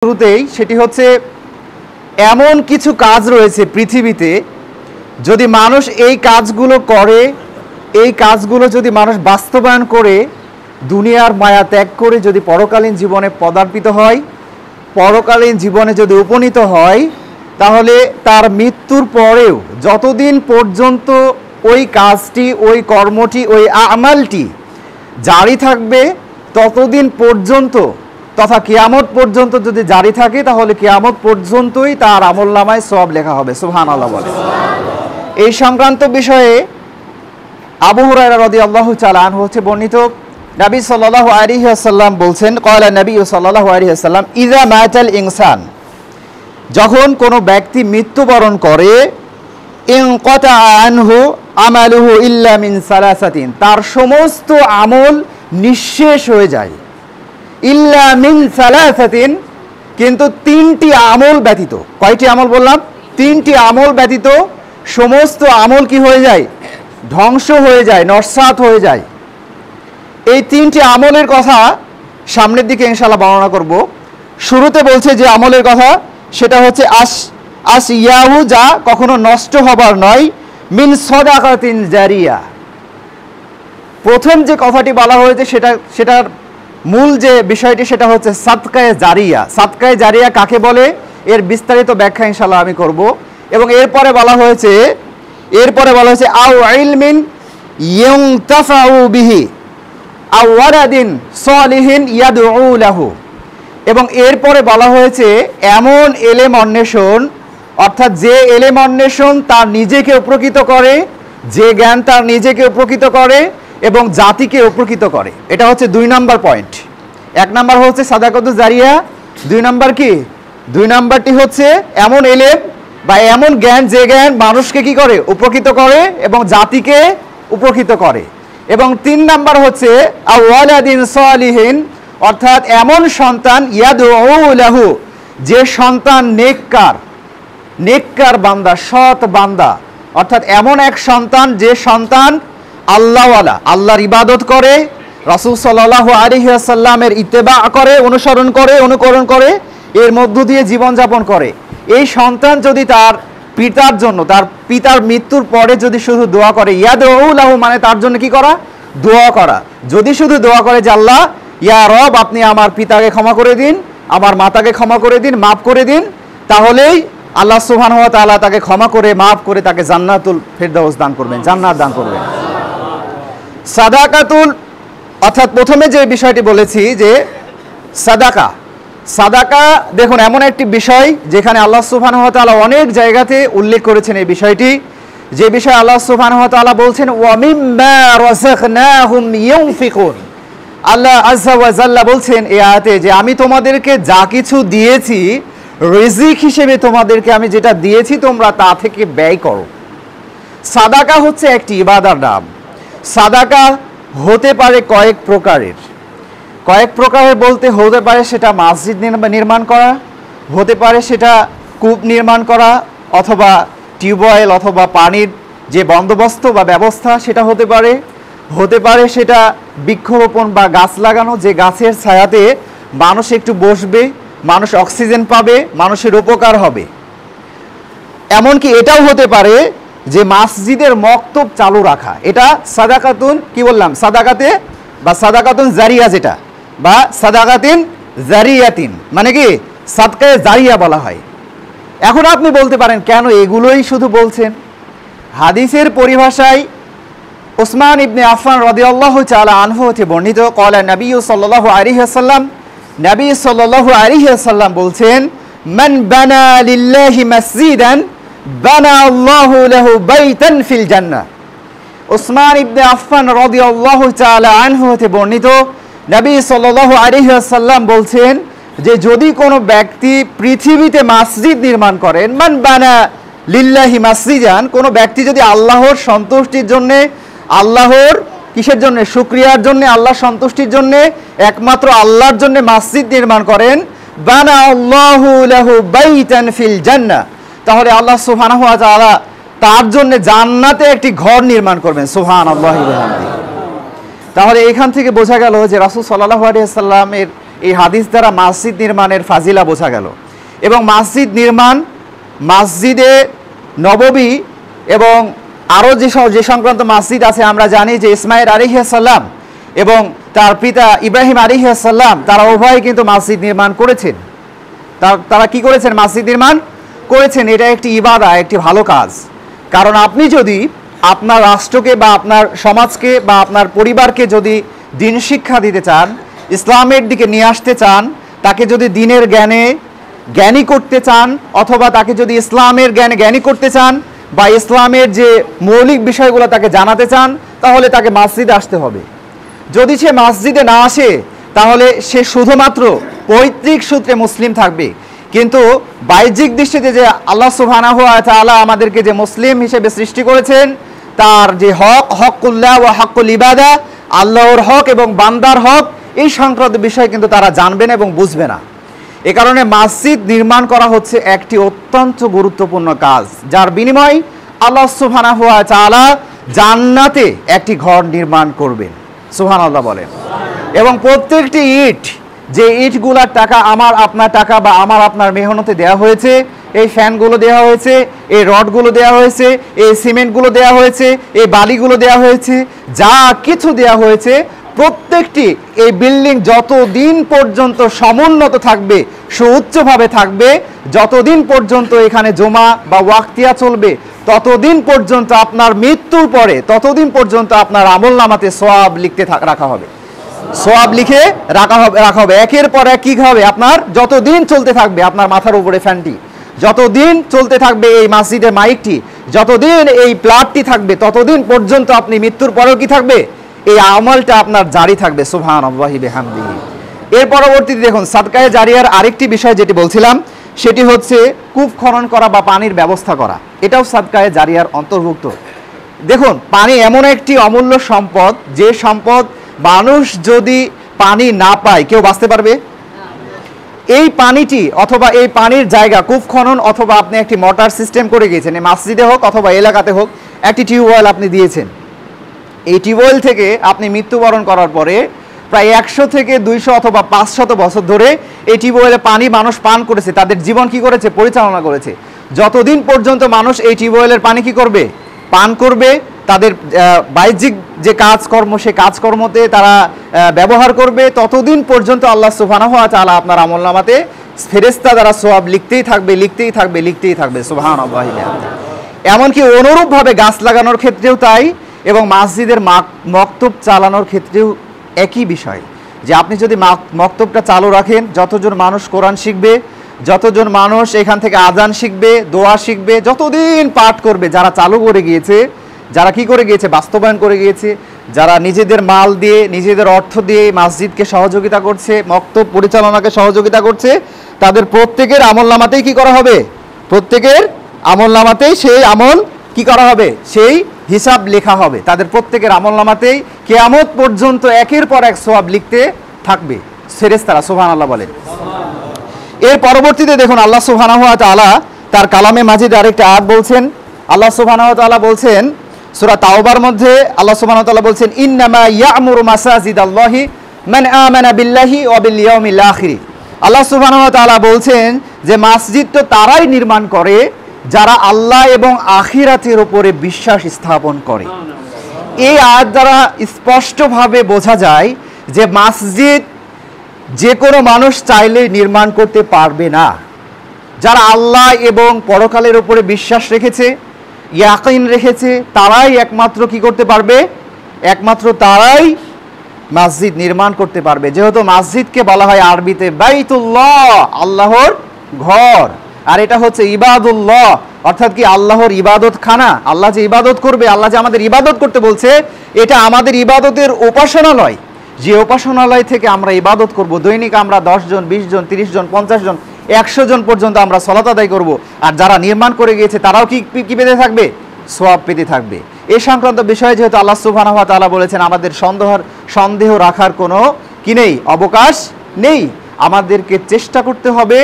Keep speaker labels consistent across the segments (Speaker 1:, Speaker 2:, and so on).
Speaker 1: শুরুতেই সেটি হচ্ছে এমন কিছু কাজ রয়েছে পৃথিবীতে, যদি মানুষ এই কাজগুলো করে, এই কাজগুলো যদি মানুষ বাস্তবায়ন করে দুনিয়ার মায়া ত্যাগ করে যদি পরকালীন জীবনে পদার্পিত হয়, পরকালীন জীবনে যদি উপনীত হয়, তাহলে তার মৃত্যুর পরেও যতদিন পর্যন্ত ওই কাজটি, ওই কর্মটি, ওই আমালটি জারি থাকবে ততদিন পর্যন্ত, তথা কিয়ামত পর্যন্ত যদি জারি থাকে, তাহলে কিয়ামত পর্যন্তই তার আমলনামায় সওয়াব লেখা হবে। সুবহানাল্লাহ বলে। এই সংক্রান্ত বিষয়ে আবু হুরায়রা রাদিয়াল্লাহু তাআলা আনহু হতে বর্ণিত, নবী সাল্লাল্লাহু আলাইহি ওয়াসাল্লাম বলছেন, ক্বালা নবী সাল্লাল্লাহু আলাইহি ওয়াসাল্লাম, ইযা মাতাল ইনসান, যখন কোনো ব্যক্তি মৃত্যুবরণ করে, ইনকাতা আনহু আমালুহু ইল্লা মিন সালাসাতিন, তার সমস্ত আমল নিঃশেষ হয়ে যায়। ইল্লা মিন সালাসাতিন, কিন্তু তিনটি আমল ব্যতীত। কয়টি আমল বললাম? তিনটি আমল ব্যতীত সমস্ত আমল কি হয়ে যায়? ধ্বংস হয়ে যায়, নস্যাৎ হয়ে যায়। এই তিনটি আমলের কথা সামনের দিকে ইনশাআল্লাহ বর্ণনা করব। শুরুতে বলছে যে আমলের কথা, সেটা হচ্ছে ইয়াহু, যা কখনো নষ্ট হবার নয়, মিন সাদাকাতিন জারিয়া। প্রথম যে কথাটি বলা হয়েছে সেটার মূল যে বিষয়টি সেটা হচ্ছে সাদকায়ে জারিয়া। সাদকায়ে জারিয়া কাকে বলে এর বিস্তারিত ব্যাখ্যা ইনশাআল্লাহ আমি করব। এবং এরপরে বলা হয়েছে আউ ইলমিন ইউনতাফাউ বিহি আও ওয়ালাদিন সালিহিন ইয়াদউ লাহু। এবং এরপরে বলা হয়েছে এমন এলেম অন্বেষণ, অর্থাৎ যে এলেম অন্বেষণ তার নিজেকে উপকৃত করে, যে জ্ঞান তার নিজেকে উপকৃত করে এবং জাতিকে উপকৃত করে। এটা হচ্ছে 2 নম্বর পয়েন্ট। 1 নম্বর হচ্ছে সাদাকাতুল জারিয়া, 2 নম্বর কি? 2 নম্বরটি হচ্ছে এমন এলেম বা এমন জ্ঞান, যে জ্ঞান মানুষকে কি করে? উপকৃত করে এবং জাতিকে উপকৃত করে। এবং 3 নম্বর হচ্ছে আওয়ালাদিন সালিহিন, অর্থাৎ এমন সন্তান, ইয়াদউ লাহু, যে সন্তান নেককার বান্দা, সৎ বান্দা, অর্থাৎ এমন এক সন্তান যে সন্তান আল্লাহওয়ালা, আল্লাহর ইবাদত করে, রাসূল সাল্লাল্লাহু আলাইহি ওয়াসাল্লামের ইত্তেবা করে, অনুসরণ করে, অনুকরণ করে, এর মধ্য দিয়ে জীবনযাপন করে। এই সন্তান যদি তার পিতার জন্য, তার পিতার মৃত্যুর পরে যদি শুধু দোয়া করে, ইয়াদউ লাহু মানে তার জন্য কি করা? দোয়া করা। যদি শুধু দোয়া করে যে আল্লাহ, ইয়া রব, আপনি আমার পিতাকে ক্ষমা করে দিন, আমার মাতাকে ক্ষমা করে দিন, মাফ করে দিন, তাহলেই আল্লাহ সুবহানাহু ওয়া তাআলা তাকে ক্ষমা করে, মাফ করে তাকে জান্নাতুল ফেরদাউস দান করবেন, জান্নাত দান করবেন। সাদাকাতুল, অর্থাৎ প্রথমে যে বিষয়টি বলেছি যে সাদাকা, দেখুন এমন একটি বিষয় যেখানে আল্লাহ সুবহানাহু ওয়া তাআলা অনেক জায়গাতে উল্লেখ করেছেন এই বিষয়টি, যে বিষয়ে আল্লাহ সুবহানাহু ওয়া তাআলা বলছেন, ওয়া মিম্মা রাযাকনাহুম ইউনফিকুন। আল্লাহ আযজা ওয়া জাল্লা বলছেন এই আয়াতে যে আমি তোমাদেরকে যা কিছু দিয়েছি, রিজিক হিসেবে তোমাদেরকে আমি যেটা দিয়েছি, তোমরা তা থেকে ব্যয় করো। সাদাকা হচ্ছে একটি ইবাদার নাম। সাদাকা হতে পারে কয়েক প্রকারের বলতে হতে পারে সেটা মসজিদ নির্মাণ করা, হতে পারে সেটা কূপ নির্মাণ করা, অথবা টিউবওয়েল অথবা পানির যে বন্দোবস্ত বা ব্যবস্থা সেটা হতে পারে সেটা বৃক্ষরোপণ বা গাছ লাগানো, যে গাছের ছায়াতে মানুষ একটু বসবে, মানুষ অক্সিজেন পাবে, মানুষের উপকার হবে। এমনকি এটাও হতে পারে যে মসজিদের মক্তব চালু রাখা, এটা সাদাকাতুন, কি বললাম? সাদাকাতে বা সাদাকাতুন জারিয়া, যেটা বা সাদাকাতিন জারিয়াতিন মানে কি সাদকায়ে জারিয়া বলা হয়। এখন আপনি বলতে পারেন কেন এগুলোই শুধু বলছেন? হাদিসের পরিভাষায় উসমান ইবনে আফফান রাদিয়াল্লাহু তাআলা আনহু হতে বর্ণিত, ক্বালা নবী সাল্লাল্লাহু আলাইহি ওয়াসাল্লাম, নবী সাল্লাল্লাহু আলাইহি ওয়াসাল্লাম বলছেন, মান বানা লিল্লাহি মাসজিদান বানা আল্লাহু লাহু বাইতান ফিল জান্নাহ। উসমান ইবনে আফফান রাদিয়াল্লাহু তাআলা আনহু হতে বর্ণিত, নবী সাল্লাল্লাহু আলাইহি ওয়াসাল্লাম বলছেন যে যদি কোনো ব্যক্তি পৃথিবীতে মসজিদ নির্মাণ করেন, মান বানা লিল্লাহি মাসজিদান, কোনো ব্যক্তি যদি আল্লাহর সন্তুষ্টির জন্য, আল্লাহর কিসের জন্য? শুকরিয়ার জন্য, আল্লাহর সন্তুষ্টির জন্য, একমাত্র আল্লাহর জন্য মসজিদ নির্মাণ করেন, বানা আল্লাহু লাহু বাইতান ফিল জান্নাহ, তাহলে আল্লাহ সুবহানাহু ওয়া তাআলা তার জন্য জান্নাতে একটি ঘর নির্মাণ করবেন। সুবহানাল্লাহি ওয়া বিহামদিহি। তাহলে এখান থেকে বোঝা গেল যে রাসূল সাল্লাল্লাহু আলাইহি ওয়াসাল্লামের এই হাদিস দ্বারা মসজিদ নির্মাণের ফাজিলা বোঝা গেল। এবং মসজিদ নির্মাণ, মসজিদে নববী এবং আরও যে সংক্রান্ত মসজিদ আছে, আমরা জানি যে ইসমাইল আলাইহিস সালাম এবং তার পিতা ইব্রাহিম আলাইহিস সালাম তারা উভয় কিন্তু মসজিদ নির্মাণ করেছেন। তারা কি করেছেন? মসজিদ নির্মাণ করেছেন। এটা একটি ইবাদা, একটি ভালো কাজ। কারণ আপনি যদি আপনার রাষ্ট্রকে বা আপনার সমাজকে বা আপনার পরিবারকে যদি দিন শিক্ষা দিতে চান, ইসলামের দিকে নিয়ে আসতে চান, তাকে যদি দিনের জ্ঞানী করতে চান, অথবা তাকে যদি ইসলামের জ্ঞানী করতে চান বা ইসলামের যে মৌলিক বিষয়গুলো তাকে জানাতে চান, তাহলে তাকে মসজিদে আসতে হবে। যদি সে মসজিদে না আসে তাহলে সে শুধুমাত্র পৈতৃক সূত্রে মুসলিম থাকবে, কিন্তু বাহ্যিক দৃষ্টিতে যে আল্লাহ সুবহানাহু ওয়া তাআলা আমাদেরকে যে মুসলিম হিসেবে সৃষ্টি করেছেন, তার যে হকুল্লাহ ওয়া হকুল ইবাদা, আল্লাহর হক এবং বান্দার হক, এই সংক্রান্ত বিষয় কিন্তু তারা জানবে না এবং বুঝবে না। এ কারণে মসজিদ নির্মাণ করা হচ্ছে একটি অত্যন্ত গুরুত্বপূর্ণ কাজ, যার বিনিময়ে আল্লাহ সুবহানাহু ওয়া তাআলা জান্নাতে একটি ঘর নির্মাণ করবেন। সুবহানাল্লাহ বলেন। এবং প্রত্যেকটি ইট, যে ইটগুলার টাকা আমার আপনার টাকা বা আমার আপনার মেহনতে দেওয়া হয়েছে, এই ফ্যানগুলো দেওয়া হয়েছে, এই রডগুলো দেওয়া হয়েছে, এই সিমেন্টগুলো দেওয়া হয়েছে, এই বালিগুলো দেওয়া হয়েছে, যা কিছু দেওয়া হয়েছে, প্রত্যেকটি এই বিল্ডিং যতদিন পর্যন্ত সমুন্নত থাকবে, সুউচ্চভাবে থাকবে, যতদিন পর্যন্ত এখানে জমা বা ওয়াক্তিয়া চলবে, ততদিন পর্যন্ত আপনার মৃত্যুর পরে ততদিন পর্যন্ত আপনার আমলনামাতে সওয়াব লিখতে রাখা হবে, সওয়াব লিখে রাখা হবে। একের পর এক কি হবে? আপনার যতদিন চলতে থাকবে আপনার মাথার উপরে ফ্যানটি, যতদিন চলতে থাকবে এই মসজিদের মাইকটি, যতদিন এই প্লাটটি থাকবে, ততদিন পর্যন্ত আপনি মৃত্যুর পরেও কি থাকবে? এই আমলটা আপনার জারি থাকবে। সুবহানাল্লাহি বিহামদিহি। এর পরবর্তীতে দেখুন, সাদকায়ে জারিয়ার আরেকটি বিষয় যেটি বলছিলাম, সেটি হচ্ছে কূপ খনন করা বা পানির ব্যবস্থা করা। এটাও সাদকায়ে জারিয়ার অন্তর্ভুক্ত। দেখুন, পানি এমন একটি অমূল্য সম্পদ, যে সম্পদ মানুষ যদি পানি না পায় কেউ বাঁচতে পারবে? এই পানিটি অথবা এই পানির জায়গা কূপ খনন, অথবা আপনি একটি মোটর সিস্টেম করে গিয়েছেন, এই মসজিদে হোক অথবা এলাকাতে হোক, একটি টিউবওয়েল আপনি দিয়েছেন। এই টিউবওয়েল থেকে আপনি মৃত্যুবরণ করার পরে প্রায় 100 থেকে 200 অথবা 500 বছর ধরে এই টিউবওয়েলে পানি মানুষ পান করেছে, তাদের জীবন কি করেছে? পরিচালনা করেছে। যতদিন পর্যন্ত মানুষ এই টিউবওয়েলের পানি কি করবে? পান করবে, তাদের বাহ্যিক যে কাজকর্ম, সে কাজকর্মতে তারা ব্যবহার করবে, ততদিন পর্যন্ত আল্লাহ সুবহানাহু ওয়া তাআলা আপনার আমলনামাতে ফেরেশতা দ্বারা সওয়াব লিখতেই থাকবে। সুবহানাল্লাহ। এমনকি অনুরূপভাবে গাছ লাগানোর ক্ষেত্রেও তাই, এবং মসজিদের মক্তব চালানোর ক্ষেত্রেও একই বিষয়, যে আপনি যদি মক্তবটা চালু রাখেন, যতজন মানুষ কোরআন শিখবে, যতজন মানুষ এখান থেকে আজান শিখবে, দোয়া শিখবে, যতদিন পাঠ করবে, যারা চালু করে গিয়েছে, যারা কি করে গিয়েছে? বাস্তবায়ন করে গিয়েছে, যারা নিজেদের মাল দিয়ে, নিজেদের অর্থ দিয়ে মসজিদকে সহযোগিতা করছে, মক্তব পরিচালনাকে সহযোগিতা করছে, তাদের প্রত্যেকের আমলনামাতেই কি করা হবে? প্রত্যেকের আমলনামাতেই সেই আমল কি করা হবে? সেই হিসাব লেখা হবে। তাদের প্রত্যেকের আমলনামাতেই কিয়ামত পর্যন্ত একের পর এক সওয়াব লিখতে থাকবে ফেরেশতারা। সুবহানাল্লাহ বলেন। এর পরবর্তীতে দেখুন, আল্লাহ সুবহানাহু ওয়া তাআলা তার কালামে মাজিদে আরেকটা আয়াত বলছেন। আল্লাহ সুবহানাহু ওয়া তাআলা বলছেন সূরা তাওবার মধ্যে, আল্লাহ সুবহানাহু ওয়া তাআলা বলছেন, ইন্নামা ইয়া'মুরু মাসাজিদাল্লাহি মান আমানা বিল্লাহি ওয়া বিল ইয়াউমিল আখির। আল্লাহ সুবহানাহু ওয়া তাআলা বলছেন যে মসজিদ তো তারাই নির্মাণ করে যারা আল্লাহ এবং আখিরাতের উপরে বিশ্বাস স্থাপন করে। এই আয়াত দ্বারা স্পষ্টভাবে বোঝা যায় যে মসজিদ যে কোনো মানুষ চাইলে নির্মাণ করতে পারবে না। যারা আল্লাহ এবং পরকালের উপরে বিশ্বাস রেখেছে, ইয়াকিন রেখেছে, তারাই একমাত্র কি করতে পারবে? একমাত্র তারাই মসজিদ নির্মাণ করতে পারবে। যেহেতু মসজিদকে বলা হয় আরবিতে বাইতুল্লাহ, আল্লাহর ঘর, আর এটা হচ্ছে ইবাদুল্লাহ, অর্থাৎ কি আল্লাহর ইবাদত খানা। আল্লাহ যে ইবাদত করবে, আল্লাহ যে আমাদের ইবাদত করতে বলছে, এটা আমাদের ইবাদতের উপাসনালয়, যে উপাসনালয় থেকে আমরা ইবাদত করব। দৈনিক আমরা 10 জন, 20 জন, 30 জন, 50 জন, 100 জন পর্যন্ত আমরা সালাত আদায় করব। আর যারা নির্মাণ করে গিয়েছে তারাও কি পেতে থাকবে? সওয়াব পেতে থাকবে। এই সংক্রান্ত বিষয়ে যেহেতু আল্লাহ সুবহানাহু ওয়া তাআলা বলেছেন, আমাদের সন্দেহ রাখার কোনো কি নেই, অবকাশ নেই। আমাদেরকে চেষ্টা করতে হবে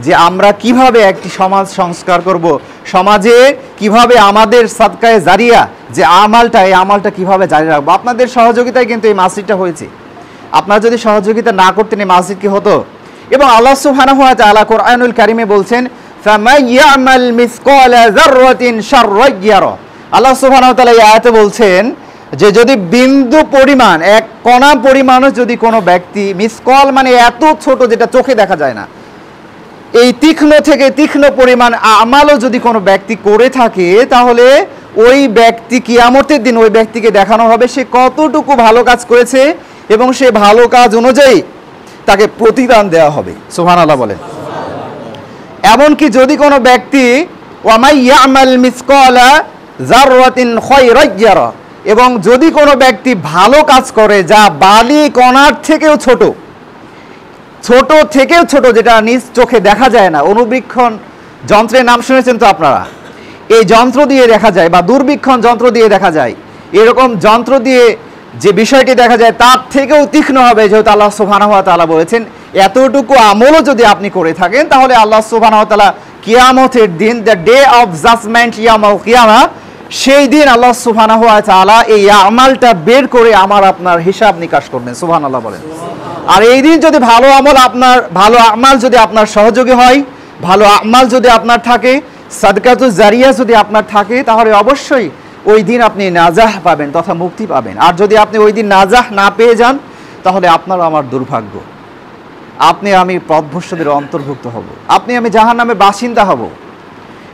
Speaker 1: যে আমরা কিভাবে একটি সমাজ সংস্কার করব, সমাজে কিভাবে আমাদের সাদকায়ে জারিয়া যে আমলটা, এই আমলটা কিভাবে জারি রাখবো। আপনাদের সহযোগিতায় কিন্তু এই মসজিদটা হয়েছে। আপনারা যদি সহযোগিতা না করতেন এই মসজিদ কি হতো? এবং আল্লাহ সুবহানাহু ওয়া তাআলা কোরআনুল কারিমে বলছেন ফামান ইয়ামাল মিসকালা যাররাতিন শাররান ইয়ারা। আল্লাহ সুবহানাহু ওয়া তাআলা এই আয়াতে বলছেন যে যদি বিন্দু পরিমাণ, এক কণা পরিমাণও যদি কোনো ব্যক্তি, মিসকাল মানে এত ছোট যেটা চোখে দেখা যায় না, এই তীক্ষ্ণ থেকে তীক্ষ্ণ পরিমাণ আমালও যদি কোনো ব্যক্তি করে থাকে, তাহলে ওই ব্যক্তি কিয়ামতের দিন ওই ব্যক্তিকে দেখানো হবে সে কতটুকু ভালো কাজ করেছে এবং সে ভালো কাজ অনুযায়ী তাকে প্রতিদান দেওয়া হবে। সুবহানাল্লাহ বলেন। এমনকি যদি কোনো ব্যক্তি ওয়ামাই ইয়ামাল মিসকালা যাররাতিন খায়রান ইয়ারা, এবং যদি কোনো ব্যক্তি ভালো কাজ করে যা বালি কণার থেকেও ছোট, ছোট থেকেও ছোট, যেটা নিজ চোখে দেখা যায় না, অনুবীক্ষণ যন্ত্রের নাম শুনেছেন তো আপনারা, এই যন্ত্র দিয়ে দেখা যায় বা দূরবীক্ষণ যন্ত্র দিয়ে দেখা যায়, এরকম যন্ত্র দিয়ে যে বিষয়টি দেখা যায় তার থেকেও তীক্ষ্ণ হবে, যেহেতু আল্লাহ সুবহানাহু ওয়া তাআলা বলেছেন এতটুকু আমলও যদি আপনি করে থাকেন তাহলে আল্লাহ সুবহানাহু ওয়া তাআলা কিয়ামতের দিন, দ্য ডে অফ জাজমেন্ট ইয়াউমুল কিয়ামা, সেই দিন আল্লাহ সুবহানাহু ওয়া তাআলা এই আমলটা বের করে আমার আপনার হিসাব নিকাশ করবেন। সুবহানাল্লাহ বলেন। আর এই দিন যদি ভালো আমাল যদি আপনার সহযোগী হয়, ভালো আমাল যদি আপনার থাকে, সাদকাতুজ জারিয়া যদি আপনার থাকে, তাহলে অবশ্যই ওই দিন আপনি নাজাহ পাবেন তথা মুক্তি পাবেন। আর যদি আপনি ওই দিন নাজাহ না পেয়ে যান তাহলে আপনারও আমার দুর্ভাগ্য, আপনি আমি পথভ্রষ্টদের অন্তর্ভুক্ত হব, আপনি আমি জাহান্নামের বাসিন্দা হব।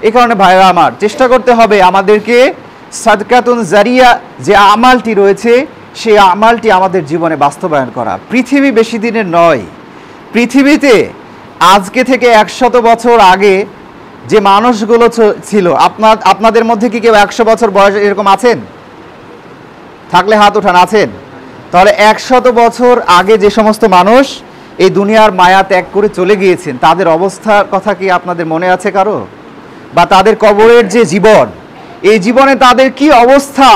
Speaker 1: এই কারণে ভাইরা আমার চেষ্টা করতে হবে আমাদেরকে সাদকাতুন জারিয়া যে আমালটি রয়েছে সেই আমালটি আমাদের জীবনে বাস্তবায়ন করা। পৃথিবী বেশি দিনের নয়। পৃথিবীতে আজকে থেকে 100 বছর আগে যে মানুষগুলো ছিল, আপনাদের মধ্যে কি কেউ 100 বছর বয়স এরকম আছেন? থাকলে হাত উঠান। আছেন? তাহলে 100 বছর আগে যে সমস্ত মানুষ এই দুনিয়ার মায়া ত্যাগ করে চলে গিয়েছেন তাদের অবস্থার কথা কি আপনাদের মনে আছে কারো? বা তাদের কবরের যে জীবন, এই জীবনে তাদের কি অবস্থা,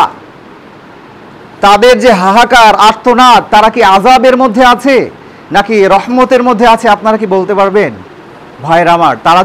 Speaker 1: তাদের যে হাহাকার আর্তনাদ, তারা কি আযাবের মধ্যে আছে নাকি রহমতের মধ্যে আছে, আপনারা কি বলতে পারবেন? ভাইরা আমার, তারা